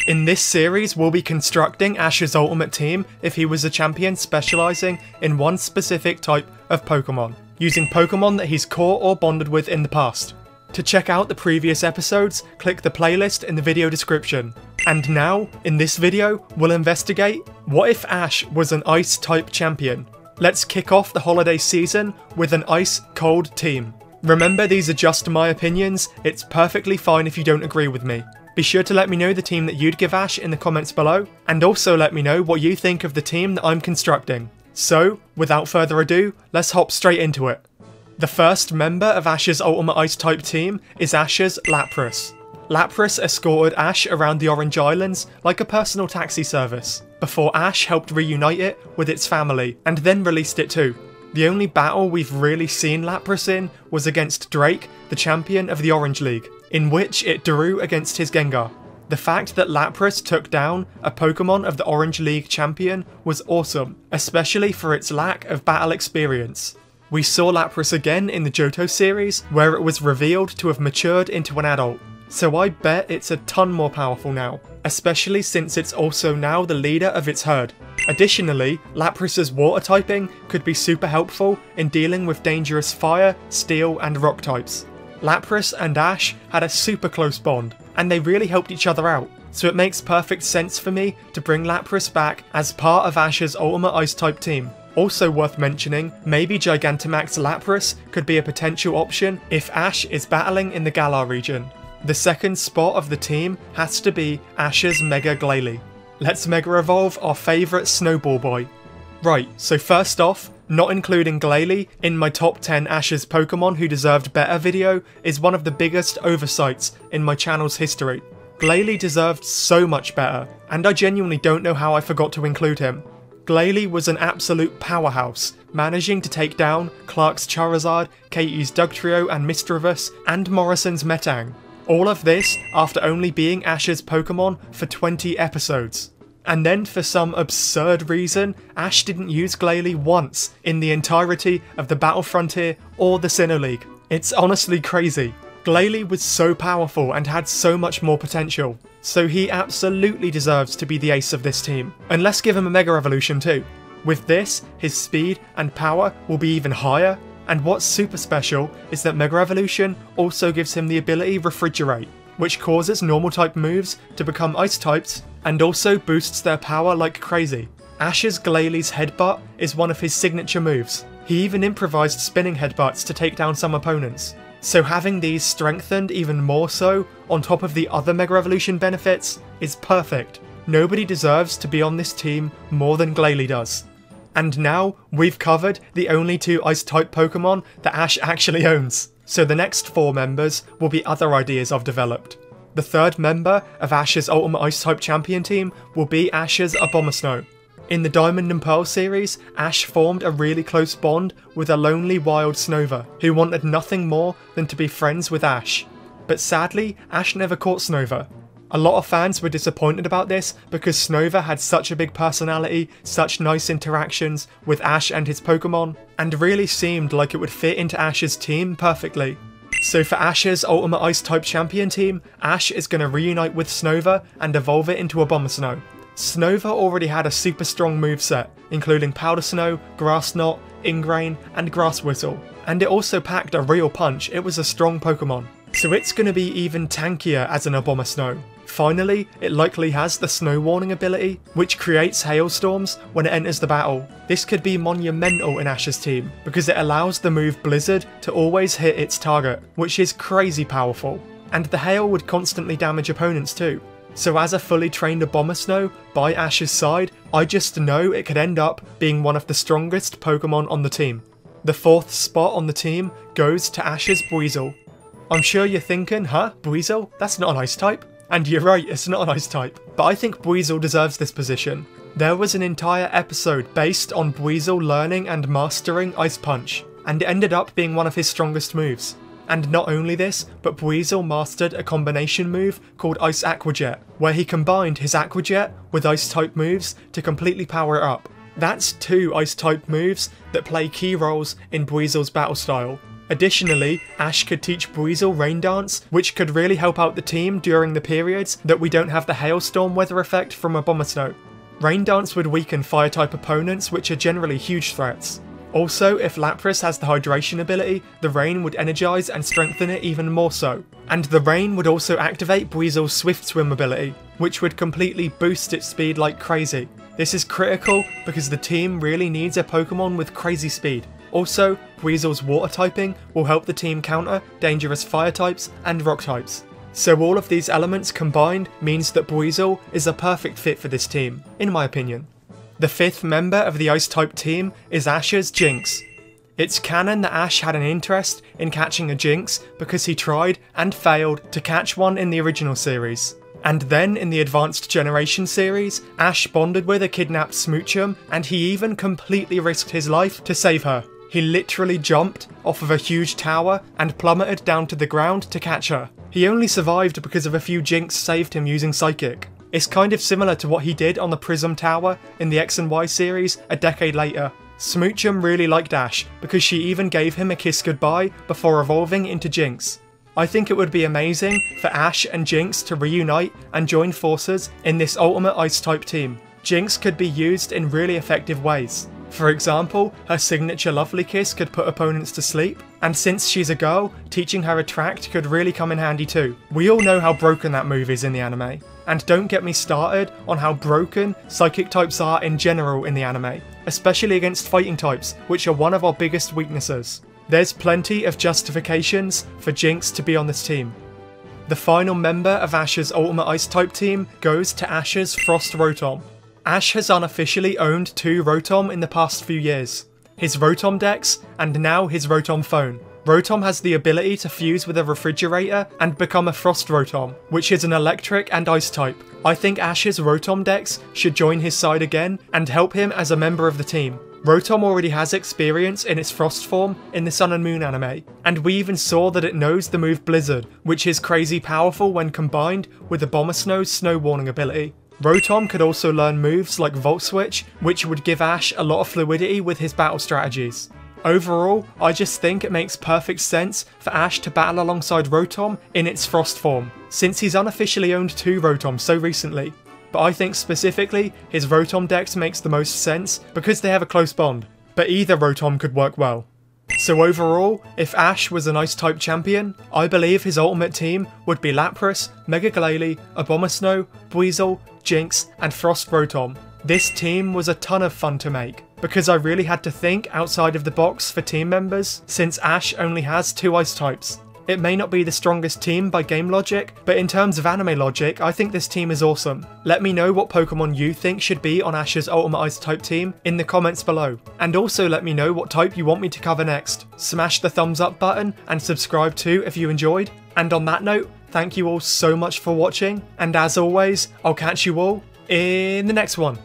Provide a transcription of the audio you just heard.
In this series, we'll be constructing Ash's ultimate team if he was a champion specialising in one specific type of Pokemon, using Pokemon that he's caught or bonded with in the past. To check out the previous episodes, click the playlist in the video description. And now, in this video, we'll investigate what if Ash was an Ice-type champion. Let's kick off the holiday season with an Ice-Cold team. Remember, these are just my opinions, it's perfectly fine if you don't agree with me. Be sure to let me know the team that you'd give Ash in the comments below, and also let me know what you think of the team that I'm constructing. So, without further ado, let's hop straight into it. The first member of Ash's Ultimate Ice-type team is Ash's Lapras. Lapras escorted Ash around the Orange Islands like a personal taxi service, before Ash helped reunite it with its family, and then released it too. The only battle we've really seen Lapras in was against Drake, the champion of the Orange League, in which it drew against his Gengar. The fact that Lapras took down a Pokemon of the Orange League champion was awesome, especially for its lack of battle experience. We saw Lapras again in the Johto series, where it was revealed to have matured into an adult, so I bet it's a ton more powerful now, especially since it's also now the leader of its herd. Additionally, Lapras's water typing could be super helpful in dealing with dangerous fire, steel and rock types. Lapras and Ash had a super close bond, and they really helped each other out, so it makes perfect sense for me to bring Lapras back as part of Ash's Ultimate Ice-type team. Also worth mentioning, maybe Gigantamax Lapras could be a potential option if Ash is battling in the Galar region. The second spot of the team has to be Ash's Mega Glalie. Let's Mega Evolve our favourite Snowball Boy. Right, so first off, not including Glalie in my top 10 Ash's Pokemon who deserved better video is one of the biggest oversights in my channel's history. Glalie deserved so much better, and I genuinely don't know how I forgot to include him. Glalie was an absolute powerhouse, managing to take down Clark's Charizard, Katie's Dugtrio and Misdreavus, and Morrison's Metang. All of this after only being Ash's Pokemon for 20 episodes. And then for some absurd reason, Ash didn't use Glalie once in the entirety of the Battle Frontier or the Sinnoh League. It's honestly crazy. Glalie was so powerful and had so much more potential, so he absolutely deserves to be the ace of this team. And let's give him a Mega Evolution too. With this, his speed and power will be even higher, and what's super special is that Mega Evolution also gives him the ability Refrigerate, which causes normal type moves to become ice types and also boosts their power like crazy. Ash's Glalie's Headbutt is one of his signature moves. He even improvised spinning headbutts to take down some opponents. So having these strengthened even more so on top of the other Mega Evolution benefits is perfect. Nobody deserves to be on this team more than Glalie does. And now we've covered the only two Ice-type Pokemon that Ash actually owns. So the next 4 members will be other ideas I've developed. The third member of Ash's Ultimate Ice-type champion team will be Ash's Abomasnow. In the Diamond and Pearl series, Ash formed a really close bond with a lonely wild Snover, who wanted nothing more than to be friends with Ash. But sadly, Ash never caught Snover. A lot of fans were disappointed about this because Snover had such a big personality, such nice interactions with Ash and his Pokemon, and really seemed like it would fit into Ash's team perfectly. So for Ash's Ultimate Ice-type champion team, Ash is going to reunite with Snover and evolve it into Abomasnow. Snover already had a super strong moveset, including Powder Snow, Grass Knot, Ingrain, and Grass Whistle, and it also packed a real punch. It was a strong Pokemon. So it's going to be even tankier as an Abomasnow. Finally, it likely has the Snow Warning ability, which creates hailstorms when it enters the battle. This could be monumental in Ash's team, because it allows the move Blizzard to always hit its target, which is crazy powerful. And the hail would constantly damage opponents too. So as a fully trained Abomasnow by Ash's side, I just know it could end up being one of the strongest Pokemon on the team. The 4th spot on the team goes to Ash's Buizel. I'm sure you're thinking, huh, Buizel? That's not an ice type. And you're right, it's not an ice type, but I think Buizel deserves this position. There was an entire episode based on Buizel learning and mastering Ice Punch, and it ended up being one of his strongest moves. And not only this, but Buizel mastered a combination move called Ice Aqua Jet, where he combined his Aqua Jet with Ice type moves to completely power it up. That's 2 Ice type moves that play key roles in Buizel's battle style. Additionally, Ash could teach Breezel Rain Dance, which could really help out the team during the periods that we don't have the Hailstorm weather effect from Abomasnow. Rain Dance would weaken Fire-type opponents, which are generally huge threats. Also, if Lapras has the Hydration ability, the Rain would energise and strengthen it even more so. And the Rain would also activate Breezel's Swift Swim ability, which would completely boost its speed like crazy. This is critical because the team really needs a Pokemon with crazy speed. Also, Breezel's water typing will help the team counter dangerous fire types and rock types. So all of these elements combined means that Breezel is a perfect fit for this team, in my opinion. The 5th member of the Ice type team is Ash's Jynx. It's canon that Ash had an interest in catching a Jynx because he tried and failed to catch one in the original series. And then in the Advanced Generation series, Ash bonded with a kidnapped Smoochum, and he even completely risked his life to save her. He literally jumped off of a huge tower and plummeted down to the ground to catch her. He only survived because of a few Jynx saved him using Psychic. It's kind of similar to what he did on the Prism Tower in the X and Y series a decade later. Smoochum really liked Ash because she even gave him a kiss goodbye before evolving into Jynx. I think it would be amazing for Ash and Jynx to reunite and join forces in this ultimate Ice type team. Jynx could be used in really effective ways. For example, her signature Lovely Kiss could put opponents to sleep, and since she's a girl, teaching her Attract could really come in handy too. We all know how broken that move is in the anime, and don't get me started on how broken Psychic types are in general in the anime, especially against fighting types, which are one of our biggest weaknesses. There's plenty of justifications for Jynx to be on this team. The final member of Ash's Ultimate Ice type team goes to Ash's Frost Rotom. Ash has unofficially owned 2 Rotom in the past few years. His Rotom Dex, and now his Rotom Phone. Rotom has the ability to fuse with a refrigerator and become a Frost Rotom, which is an electric and ice type. I think Ash's Rotom Dex should join his side again and help him as a member of the team. Rotom already has experience in its Frost form in the Sun and Moon anime, and we even saw that it knows the move Blizzard, which is crazy powerful when combined with Abomasnow's Snow Warning ability. Rotom could also learn moves like Volt Switch, which would give Ash a lot of fluidity with his battle strategies. Overall, I just think it makes perfect sense for Ash to battle alongside Rotom in its Frost form, since he's unofficially owned 2 Rotom so recently. But I think specifically, his Rotom Dex makes the most sense because they have a close bond, but either Rotom could work well. So overall, if Ash was an Ice type champion, I believe his ultimate team would be Lapras, Mega Glalie, Abomasnow, Breezel, Jynx, and Frost Rotom. This team was a ton of fun to make, because I really had to think outside of the box for team members, since Ash only has 2 Ice types. It may not be the strongest team by game logic, but in terms of anime logic, I think this team is awesome. Let me know what Pokemon you think should be on Ash's Ultimate Ice type team in the comments below. And also let me know what type you want me to cover next. Smash the thumbs up button and subscribe too if you enjoyed. And on that note, thank you all so much for watching, and as always, I'll catch you all in the next one.